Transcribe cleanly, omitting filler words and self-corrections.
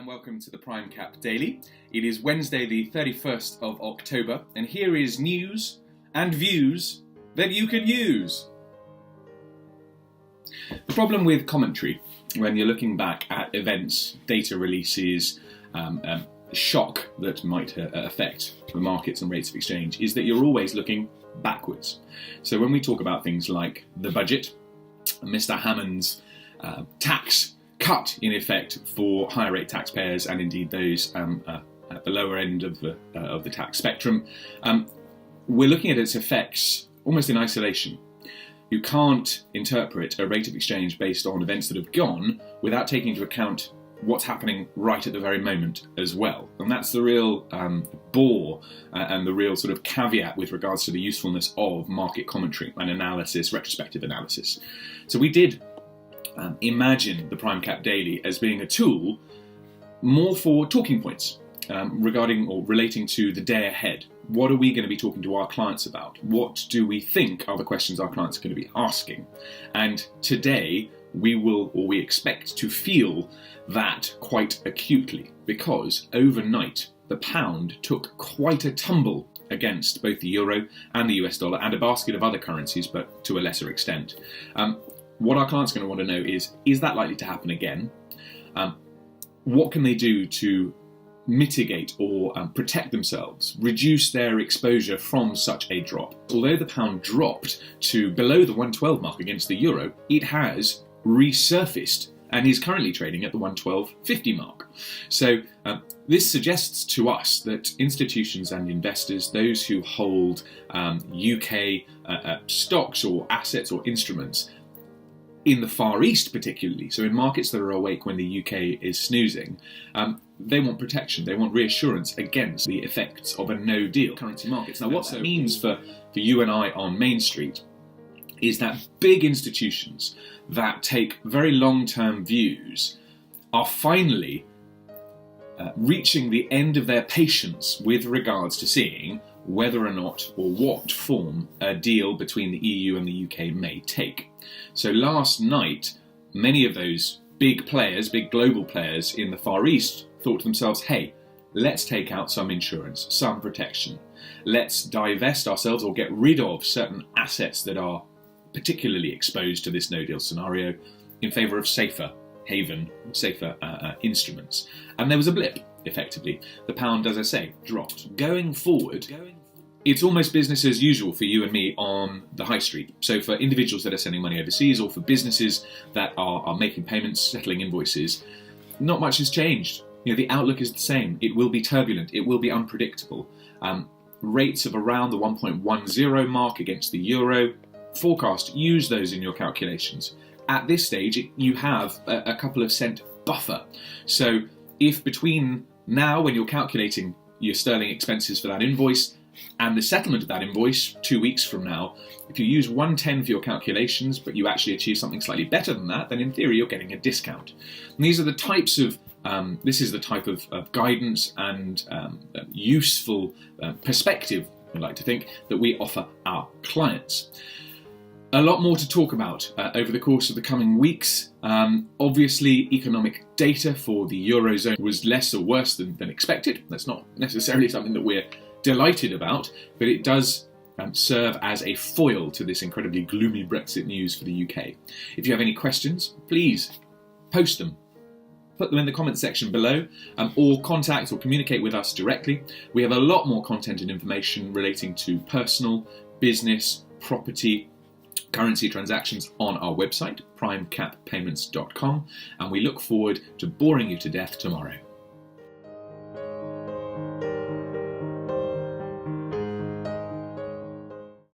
and welcome to the Prime Cap Daily. It is Wednesday the 31st of October, and here is news and views that you can use. The problem with commentary, when you're looking back at events, data releases, shock that might affect the markets and rates of exchange, is that you're always looking backwards. So when we talk about things like the budget, Mr. Hammond's tax cut in effect for higher rate taxpayers and indeed those at the lower end of the tax spectrum, we're looking at its effects almost in isolation. You can't interpret a rate of exchange based on events that have gone without taking into account what's happening right at the very moment as well. And that's the real bore and the real sort of caveat with regards to the usefulness of market commentary and analysis, retrospective analysis. So we did imagine the Prime Cap Daily as being a tool more for talking points regarding or relating to the day ahead. What are we going to be talking to our clients about? What do we think are the questions our clients are going to be asking? And today we expect to feel that quite acutely, because overnight the pound took quite a tumble against both the euro and the US dollar and a basket of other currencies, but to a lesser extent. What our clients are going to want to know is that likely to happen again? What can they do to mitigate or protect themselves, reduce their exposure from such a drop? Although the pound dropped to below the 112 mark against the euro, it has resurfaced and is currently trading at the 112.50 mark. So this suggests to us that institutions and investors, those who hold UK stocks or assets or instruments, in the Far East particularly, so in markets that are awake when the UK is snoozing, they want protection, they want reassurance against the effects of a no-deal currency markets. Now what that means for you and I on Main Street is that big institutions that take very long-term views are finally reaching the end of their patience with regards to seeing whether or not or what form a deal between the EU and the UK may take. So last night, many of those big players, big global players in the Far East thought to themselves, hey, let's take out some insurance, some protection. Let's divest ourselves or get rid of certain assets that are particularly exposed to this no-deal scenario in favour of safer instruments. And there was a blip, effectively. The pound, as I say, dropped. Going forward, it's almost business as usual for you and me on the high street. So for individuals that are sending money overseas or for businesses that are making payments, settling invoices, not much has changed. The outlook is the same. It will be turbulent. It will be unpredictable. Rates of around the 1.10 mark against the euro. Forecast, use those in your calculations. At this stage, you have a couple of cent buffer. So if between now, when you're calculating your sterling expenses for that invoice, and the settlement of that invoice 2 weeks from now, if you use 110 for your calculations, but you actually achieve something slightly better than that, then in theory you're getting a discount. And these are the types of, this is the type of guidance and useful perspective, I like to think, that we offer our clients. A lot more to talk about over the course of the coming weeks. Obviously, economic data for the Eurozone was less or worse than expected. That's not necessarily something that we're delighted about, but it does serve as a foil to this incredibly gloomy Brexit news for the UK. If you have any questions, please post them. Put them in the comment section below, or contact or communicate with us directly. We have a lot more content and information relating to personal, business, property, currency transactions on our website, primecappayments.com, and we look forward to boring you to death tomorrow.